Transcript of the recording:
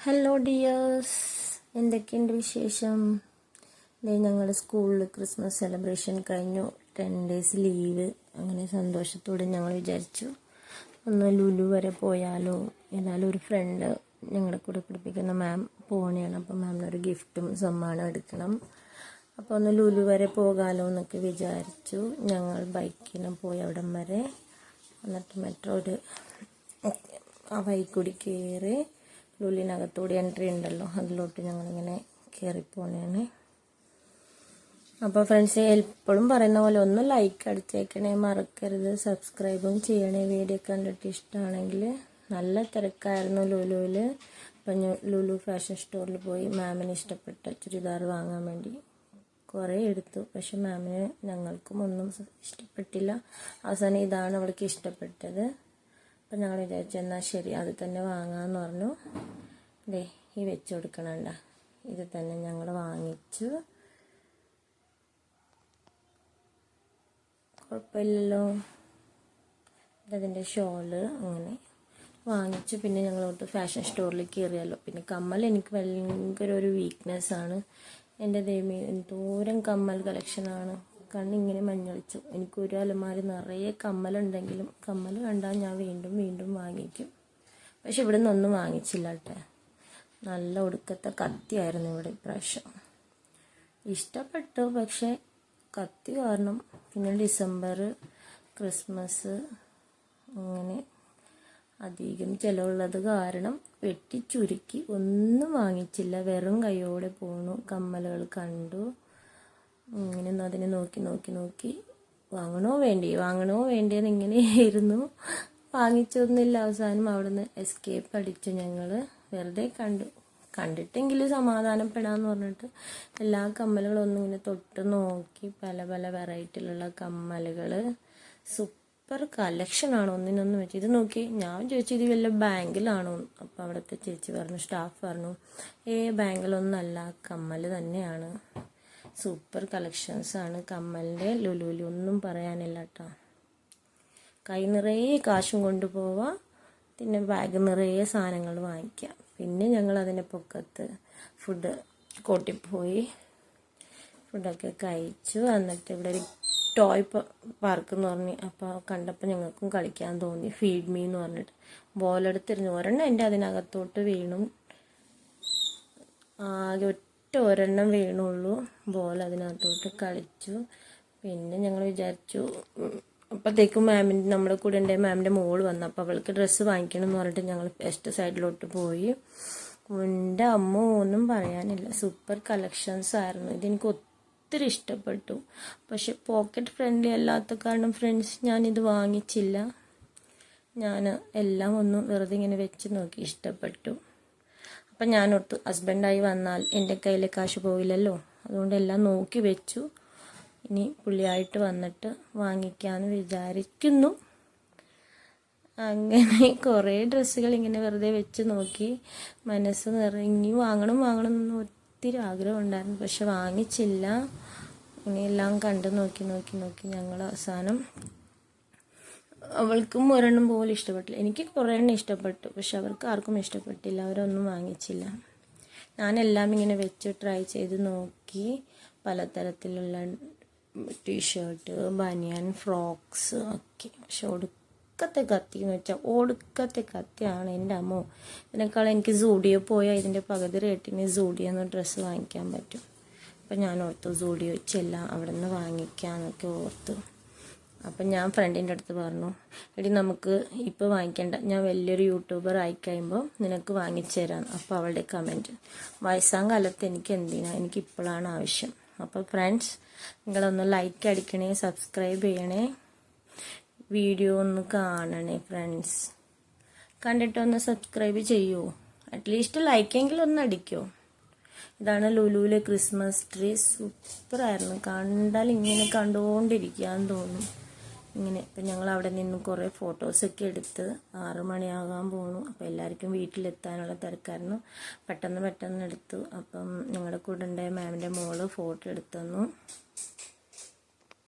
Hello dears, എന്തൊക്കെയുണ്ട് വിശേഷം? ഞങ്ങളുടെ സ്കൂളിൽ ക്രിസ്മസ് സെലിബ്രേഷൻ കഴിഞ്ഞു. 10 days ലീവ്. അങ്ങനെ സന്തോഷത്തോടെ ഞങ്ങൾ വിചാരിച്ചു ഒന്ന് ലുലു വരെ പോയാലോ. ഏതായാലും ഒരു ഫ്രണ്ട് ഞങ്ങളുടെ കൂടെ പഠിപ്പിക്കുന്ന മാം പോകണേണ്. അപ്പോൾ മാമിനൊരു ഗിഫ്റ്റും സമ്മാനം എടുക്കണം. അപ്പോൾ ഒന്ന് ലുലു വരെ പോകാമല്ലോ എന്നൊക്കെ വിചാരിച്ചു. ഞങ്ങൾ ബൈക്കിന് പോയി അവിടം വരെ. എന്നിട്ട് മെട്രോ ആ വഴിക്കൂടി കയറി ലുലിനകത്തൂടെ എൻട്രി ഉണ്ടല്ലോ, അതിലോട്ട് ഞങ്ങളിങ്ങനെ കയറിപ്പോണേണ്. അപ്പോൾ ഫ്രണ്ട്സ്, എപ്പോഴും പറയുന്ന പോലെ ഒന്ന് ലൈക്ക് അടിച്ചേക്കണേ, മറക്കരുത്. സബ്സ്ക്രൈബും ചെയ്യണേ. വീഡിയോ കണ്ടിട്ട് ഇഷ്ടമാണെങ്കിൽ. നല്ല തിരക്കായിരുന്നു ലുലുവിൽ. അപ്പം ലുലു ഫാഷൻ സ്റ്റോറിൽ പോയി മാമിന് ഇഷ്ടപ്പെട്ട ചുരിദാർ വാങ്ങാൻ വേണ്ടി കുറേ എടുത്തു. പക്ഷെ മാമിന് ഞങ്ങൾക്കും ഒന്നും ഇഷ്ടപ്പെട്ടില്ല. അവസാനം ഇതാണ് അവൾക്ക് ഇഷ്ടപ്പെട്ടത്. അപ്പം ഞങ്ങൾ വിചാരിച്ചു എന്നാൽ ശരി അത് തന്നെ വാങ്ങാമെന്ന് പറഞ്ഞു. ഈ വെച്ച് കൊടുക്കണണ്ട, ഇത് തന്നെ ഞങ്ങൾ വാങ്ങിച്ചു. കുഴപ്പമില്ലല്ലോ. ഇതതിൻ്റെ ഷോള് അങ്ങനെ വാങ്ങിച്ചു. പിന്നെ ഞങ്ങളോട്ട് ഫാഷൻ സ്റ്റോറിൽ കയറിയല്ലോ. പിന്നെ കമ്മൽ എനിക്ക് ഭയങ്കര ഒരു വീക്ക്നെസ്സാണ്. എൻ്റെ ദൈവമേ, എന്തോരം കമ്മൽ കളക്ഷനാണ്. കണ്ണിങ്ങനെ മഞ്ഞളിച്ചു. എനിക്കൊരു അലമാരി നിറയെ കമ്മലുണ്ടെങ്കിലും കമ്മൽ കണ്ടാൽ ഞാൻ വീണ്ടും വീണ്ടും വാങ്ങിക്കും. പക്ഷെ ഇവിടെ നിന്നൊന്നും വാങ്ങിച്ചില്ല കേട്ടോ. നല്ല ഒടുക്കത്തെ കത്തിയായിരുന്നു ഇവിടെ ഇപ്രാവശ്യം. ഇഷ്ടപ്പെട്ടു, പക്ഷെ കത്തി കാരണം. പിന്നെ ഡിസംബർ, ക്രിസ്മസ്, അങ്ങനെ അധികം ചിലവുള്ളത് കാരണം വെട്ടിച്ചുരുക്കി ഒന്നും വാങ്ങിച്ചില്ല. വെറും കൈയോടെ പോണു. കമ്മലുകൾ കണ്ടു. ഇങ്ങനെ അതിനെ നോക്കി വാങ്ങണോ വേണ്ടിയെന്ന് ഇങ്ങനെയായിരുന്നു. വാങ്ങിച്ചൊന്നുമില്ല. അവസാനം അവിടുന്ന് എസ്കേപ്പ് അടിച്ചു. ഞങ്ങൾ വെറുതെ കണ്ടിട്ടെങ്കിലും സമാധാനപ്പെടാമെന്ന് പറഞ്ഞിട്ട് എല്ലാ കമ്മലുകളും ഒന്നും ഇങ്ങനെ തൊട്ട് നോക്കി. പല പല വെറൈറ്റിയിലുള്ള കമ്മലുകൾ. സൂപ്പർ കളക്ഷനാണ്. ഒന്നിനൊന്നും വെച്ച് ഇത് നോക്കി. ഞാൻ ചോദിച്ചു ഇത് വല്ല ബാങ്കിലാണോ. അപ്പോൾ അവിടുത്തെ ചേച്ചി പറഞ്ഞു, സ്റ്റാഫ് പറഞ്ഞു, ബാങ്കിലൊന്നല്ല, കമ്മൽ തന്നെയാണ്. സൂപ്പർ കളക്ഷൻസാണ് കമ്മലിൻ്റെ. ലുലുവിൽ ഒന്നും പറയാനില്ല കേട്ടോ. കൈ നിറയെ കാശും കൊണ്ടുപോവാം, പിന്നെ ബാഗ് നിറയെ സാധനങ്ങൾ വാങ്ങിക്കാം. പിന്നെ ഞങ്ങൾ അതിൻ്റെ പൊക്കത്ത് ഫുഡ് കോർട്ടിൽ പോയി ഫുഡൊക്കെ കഴിച്ചു. എന്നിട്ട് ഇവിടെ ഒരു ടോയ് പാർക്ക് എന്ന് പറഞ്ഞ് അപ്പോൾ കണ്ടപ്പോൾ ഞങ്ങൾക്കും കളിക്കാൻ തോന്നി. ഫീഡ് മീ എന്ന് പറഞ്ഞിട്ട് ബോളെടുത്തിരുന്നു. ഒരെണ്ണം എൻ്റെ അതിനകത്തോട്ട് വീണു. ആകെ ഒരെണ്ണം വീണുള്ളൂ. ബോൾ അതിനകത്തോട്ട് കളിച്ചു. പിന്നെ ഞങ്ങൾ വിചാരിച്ചു, അപ്പോഴത്തേക്കും നമ്മുടെ കൂടെ ഉണ്ട് മാമിൻ്റെ മോള് വന്നു. അപ്പോൾ അവൾക്ക് ഡ്രസ്സ് വാങ്ങിക്കണം എന്ന് പറഞ്ഞിട്ട് ഞങ്ങൾ വെസ്റ്റ് സൈഡിലോട്ട് പോയി. എൻ്റെ അമ്മ ഒന്നും പറയാനില്ല. സൂപ്പർ കളക്ഷൻസ് ആയിരുന്നു. ഇതെനിക്ക് ഒത്തിരി ഇഷ്ടപ്പെട്ടു. പക്ഷെ പോക്കറ്റ് ഫ്രണ്ട്ലി അല്ലാത്ത കാരണം ഫ്രണ്ട്സ് ഞാനിത് വാങ്ങിച്ചില്ല. ഞാൻ എല്ലാം ഒന്ന് വെറുതെ ഇങ്ങനെ വെച്ച് നോക്കി, ഇഷ്ടപ്പെട്ടു. അപ്പം ഞാനോർത്തു ഹസ്ബൻഡായി വന്നാൽ എൻ്റെ കയ്യിൽ കാശ് പോവില്ലല്ലോ, അതുകൊണ്ട് എല്ലാം നോക്കി വെച്ചു. ഇനി പുള്ളിയായിട്ട് വന്നിട്ട് വാങ്ങിക്കാമെന്ന് വിചാരിക്കുന്നു. അങ്ങനെ കുറേ ഡ്രസ്സുകൾ ഇങ്ങനെ വെറുതെ വെച്ച് നോക്കി. മനസ്സ് നിറഞ്ഞു വാങ്ങണം എന്ന് ഒത്തിരി ആഗ്രഹം ഉണ്ടായിരുന്നു. പക്ഷെ വാങ്ങിച്ചില്ല. ഇനിയെല്ലാം കണ്ട് നോക്കി ഞങ്ങൾ അവസാനം അവൾക്കും ഒരെണ്ണം പോലും ഇഷ്ടപ്പെട്ടില്ല. എനിക്ക് കുറേ എണ്ണം ഇഷ്ടപ്പെട്ടു, പക്ഷെ അവർക്ക് ആർക്കും ഇഷ്ടപ്പെട്ടില്ല. അവരൊന്നും വാങ്ങിച്ചില്ല. ഞാനെല്ലാം ഇങ്ങനെ വെച്ച് ട്രൈ ചെയ്ത് നോക്കി. പലതരത്തിലുള്ള ടീഷർട്ട്, ബനിയൻ, ഫ്രോക്സ് ഒക്കെ. പക്ഷെ ഒടുക്കത്തെ കത്തി എന്ന് വെച്ചാൽ ഒടുക്കത്തെ കത്തിയാണ്. എൻ്റെ അമ്മോ, ഇതിനേക്കാൾ എനിക്ക് സൂഡിയോ പോയാൽ ഇതിൻ്റെ പകുതി റേറ്റിന് സൂഡിയോന്ന് ഡ്രസ്സ് വാങ്ങിക്കാൻ പറ്റും. അപ്പം ഞാൻ ഓർത്തു സൂഡിയോ ചെല്ലാം, അവിടെ നിന്ന് വാങ്ങിക്കാമെന്നൊക്കെ ഓർത്തു. അപ്പം ഞാൻ ഫ്രണ്ടിൻ്റെ അടുത്ത് പറഞ്ഞു, എടി നമുക്ക് ഇപ്പോൾ വാങ്ങിക്കേണ്ട, ഞാൻ വലിയൊരു യൂട്യൂബർ ആയിക്കഴിയുമ്പോൾ നിനക്ക് വാങ്ങിച്ചു തരാം. അപ്പോൾ അവളുടെ കമൻറ്റ്, വയസ്സാം കാലത്ത് എനിക്ക് എന്തിനാ, എനിക്കിപ്പോഴാണ് ആവശ്യം. അപ്പോൾ ഫ്രണ്ട്സ്, നിങ്ങളൊന്ന് ലൈക്ക് അടിക്കണേ, സബ്സ്ക്രൈബ് ചെയ്യണേ, വീഡിയോ ഒന്ന് കാണണേ ഫ്രണ്ട്സ്. കണ്ടിട്ടൊന്ന് സബ്സ്ക്രൈബ് ചെയ്യൂ, അറ്റ്ലീസ്റ്റ് ലൈക്കെങ്കിലും ഒന്ന് അടിക്കോ. ഇതാണ് ലുലുവിലെ ക്രിസ്മസ് ട്രീ. സൂപ്പറായിരുന്നു. കണ്ടാൽ ഇങ്ങനെ കണ്ടുകൊണ്ടിരിക്കാൻ തോന്നും. ഇങ്ങനെ ഇപ്പം ഞങ്ങൾ അവിടെ നിന്ന് കുറേ ഫോട്ടോസൊക്കെ എടുത്ത് 6 മണിയാകാൻ പോണു. അപ്പോൾ എല്ലാവർക്കും വീട്ടിലെത്താനുള്ള തിരക്കായിരുന്നു. പെട്ടെന്ന് എടുത്തു. അപ്പം ഞങ്ങളുടെ കൂടെ ഉണ്ടായ മാമിൻ്റെ മോള് ഫോട്ടോ എടുത്തു തന്നു.